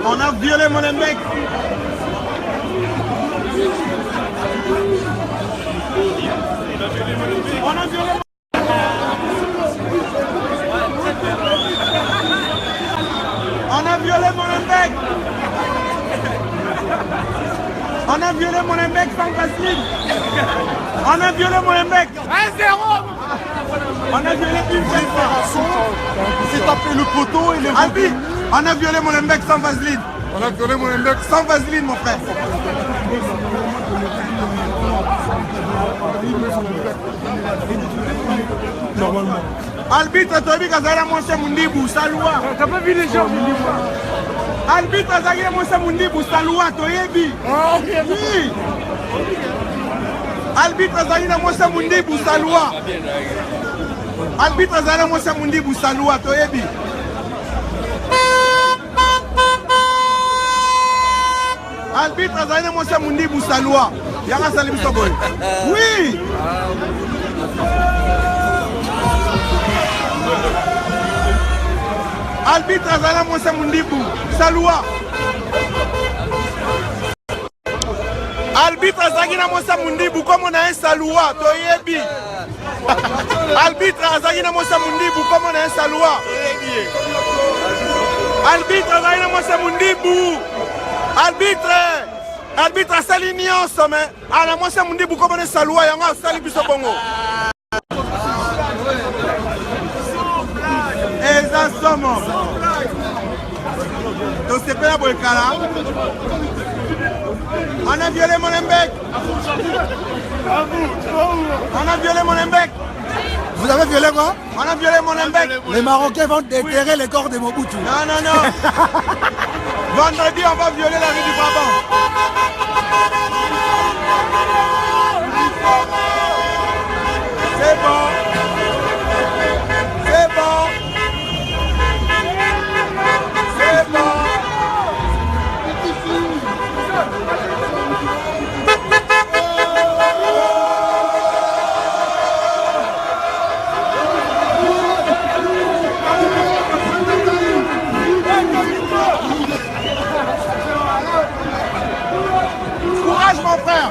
On a violé Molenbeek. On a violé. On a violé Molenbeek. On a violé Molenbeek sans Vaseline. On a violé Molenbeek. 1-0. On a violé une fédération. Il s'est tapé le poteau et le... Albi, on a violé Molenbeek sans Vaseline. On a violé Molenbeek sans Vaseline, mon frère. Normalement. Arbitre, tu as vu que ça a monté Mundibou, Saloua. T'as pas vu les gens Mundibou? Arbitre, ça a monté Mundibou, Saloua, Toyebi. Oui. Arbitre, ça a monté Mundibou, Saloua. Arbitre, ça a monté Mundibou, Saloua, Toyebi. Arbitre, ça a monté Mundibou, Saloua. Yanga Salim Soboy. Oui. Arbitre Azala Moussa Mundibou, Saloua. Arbitre Azagina Moussa Mundibou, comme on a un Saloua, Toyebi. Arbitre Azagina Moussa Mundibou, comme on a un Saloua. Arbitre Azagina Moussa Mundibou. Arbitre Salignon, mais à la Moussa Mundibou, comme on a un Saloua, il y a un Salibiso Bongo. Exactement. Donc c'est pas la Bolkala. On a violé Molenbeek. On a violé Molenbeek. Vous avez violé quoi? On a violé Molenbeek. Les Marocains vont déterrer les corps de Mobutu. Non, non, non. Vendredi, on va violer la rue du Brabant. C'est bon. C'est bon. C'est bon. Courage mon frère.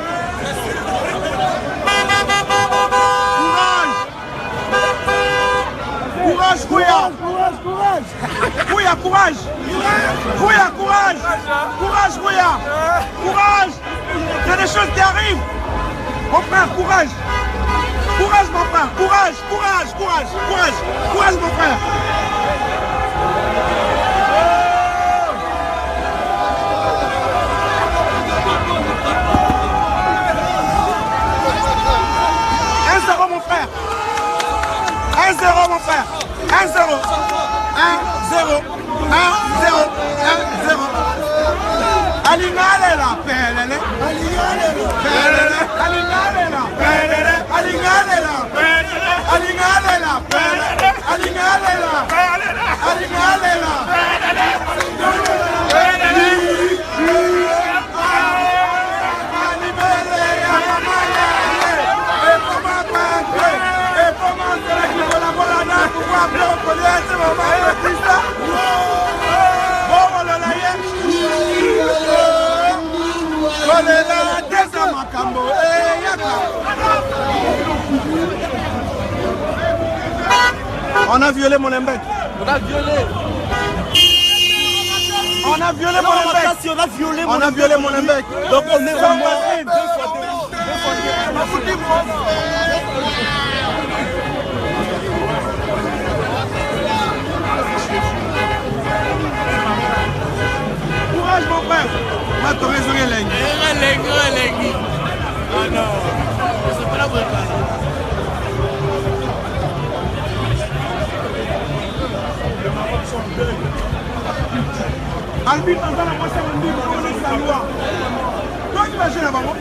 Courage, Kouya. Kouya, courage. Kouya, courage. Courage, Kouya. Courage. Il y a des choses qui arrivent. Mon frère, courage. Courage, mon frère. Courage, courage, courage, courage. Courage, mon frère. Mon frère. 1-0 mon frère. 1-0. 1-0. 1-0. 1-0. 1-0. Alingale la pelele. Pelele. Alingale la pelele. Alingale la pelele. Alingale la pelele. Alingale la pelele. Alingale la pelele. On a violé Molenbeek. On a violé. On a violé Molenbeek. On a violé. On a violé Molenbeek. Donc on est vraiment courage mon frère. Ma tombe sur les lignes. Ah non. C'est pas la bonne place. Arbitre, on va la moitié de l'île, on est sa loi. Toi, tu vas jouer là-bas, moi?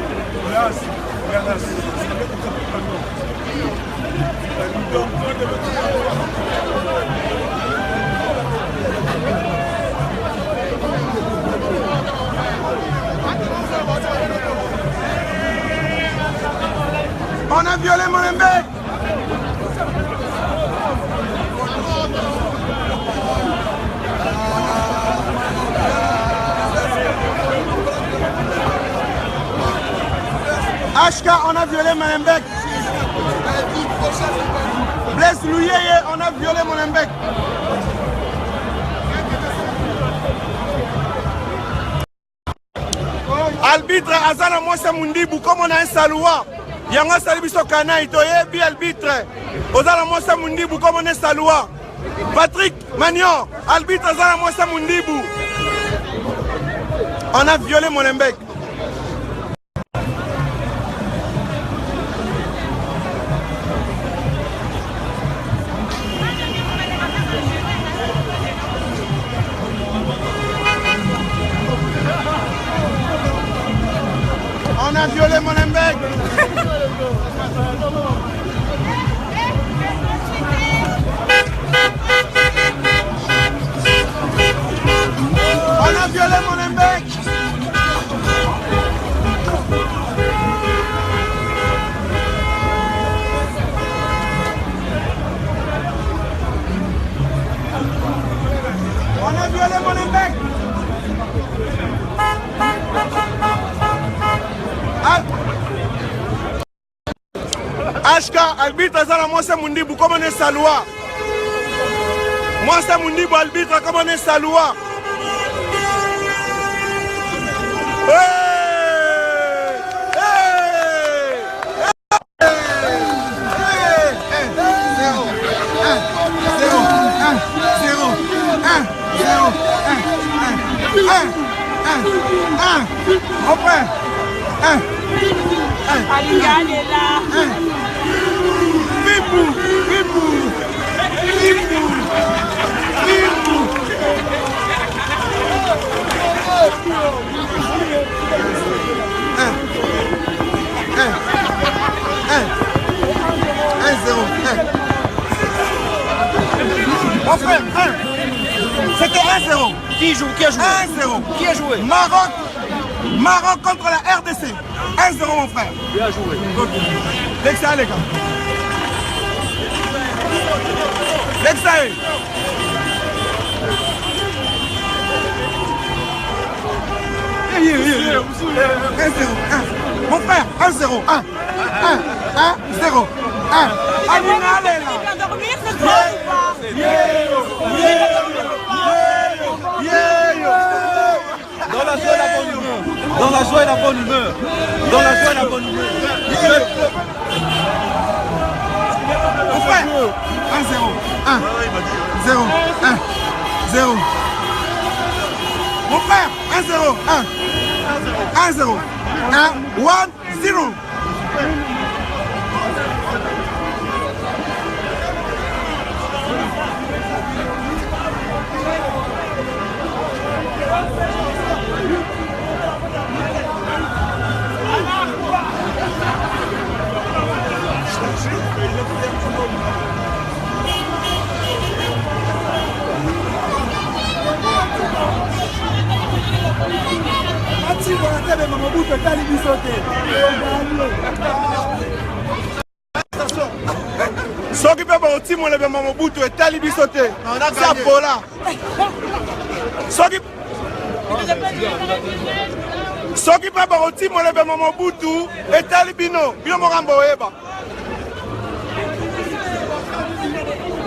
On a violé Molenbeek. HK, on a violé Molenbeek. Blaise Louyeye, on a violé Molenbeek. Arbitre Azana Mwasa Mundibu, comme on a un saloua. Yango Salibiso Kanaï, Toyebi arbitre. Ozana Mwasa Mundibu, comme on a un saloua. Patrick Magnon, arbitre Azana Mwasa Mundibu. On a violé Molenbeek. On a violé Molenbeek. On a violé Molenbeek. On a violé Molenbeek. HK, arbitre Azala Mwasa Mundibu, comme on est saloua. Mwasa Mundibu, arbitre, comme on est saloua. Mon frère, c'était 1-0. Qui joue? Qui a joué? 1-0. Qui a joué? Maroc contre la RDC. 1-0 mon frère. Bien joué. L'examen les gars. L'examen. Mon frère, 1-0. 1-0. 1. Alina, elle est là. Il va dormir ce soir ou pas? Dans la joie et la bonne humeur. Dans la joie et la bonne humeur. Dans la joie et la bonne humeur. Mon frère, 1-0. 1. 0. 1. 0. Mon frère, 1-0. 1. 1-0. 1-0. Soki pe ba otimo lebe Mamobutu etali biso te. Sa bola. Soki pe ba otimo lebe Mamobutu etali bino. Bino mokambo oyeba.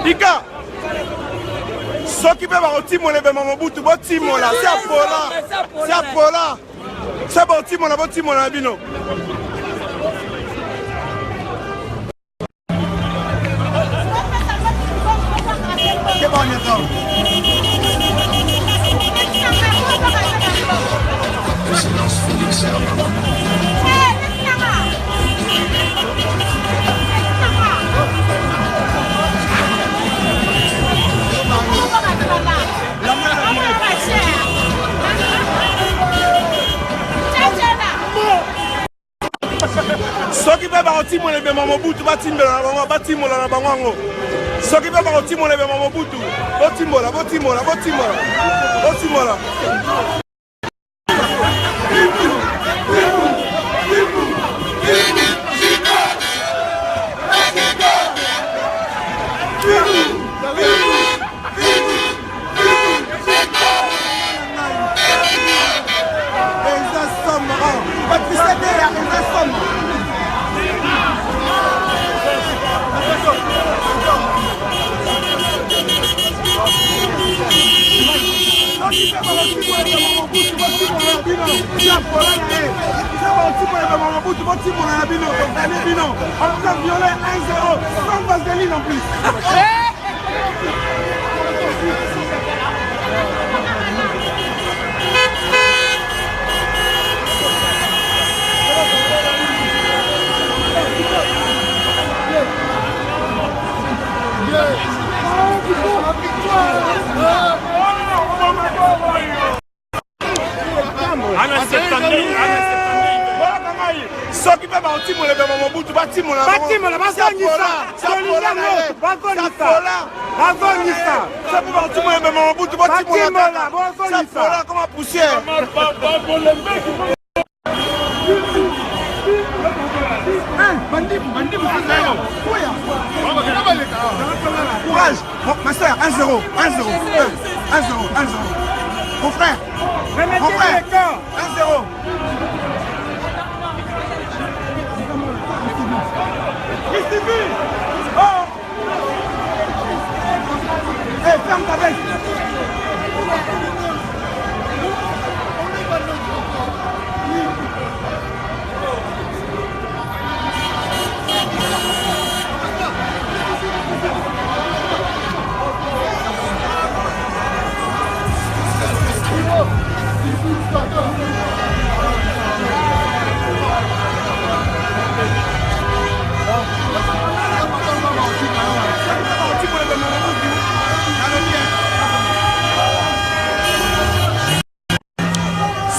Ika. Soki pe ba otimo lebe Mamobutu botimo la. Sa bola. Sa bola. Sa botimo la bino. C'est bon, d'accord. Soki pe ba otimo lebe Mamobutu batimbela na batimola na bango. Soki pe ba otimo lebe Mamobutu botimola. Patrice Deya, On a violé 1-0 sans vaseline en plus. soki mpe baotimola mpe bamobutu batimola soki baotimola mpe bamobutu batimola koma poussière courage ma soeur 1-0 mon frère 1-0 oh hey, ferme ta bête.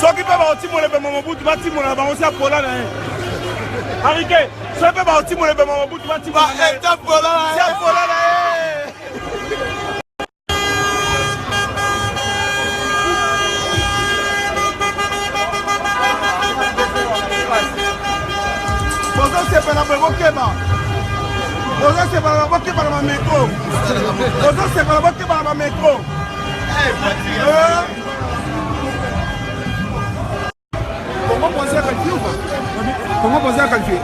soki mpe baotimola mpe mamobutu batimola bango si apola na ye arike soki mpe baotimola mpe mamobutu batimola na ye bozosepela bwe bokeba bokeba na bamekro bozosepela bokeba na bamekro Comment penser à qualifier ou pas? Comment penser à qualifier?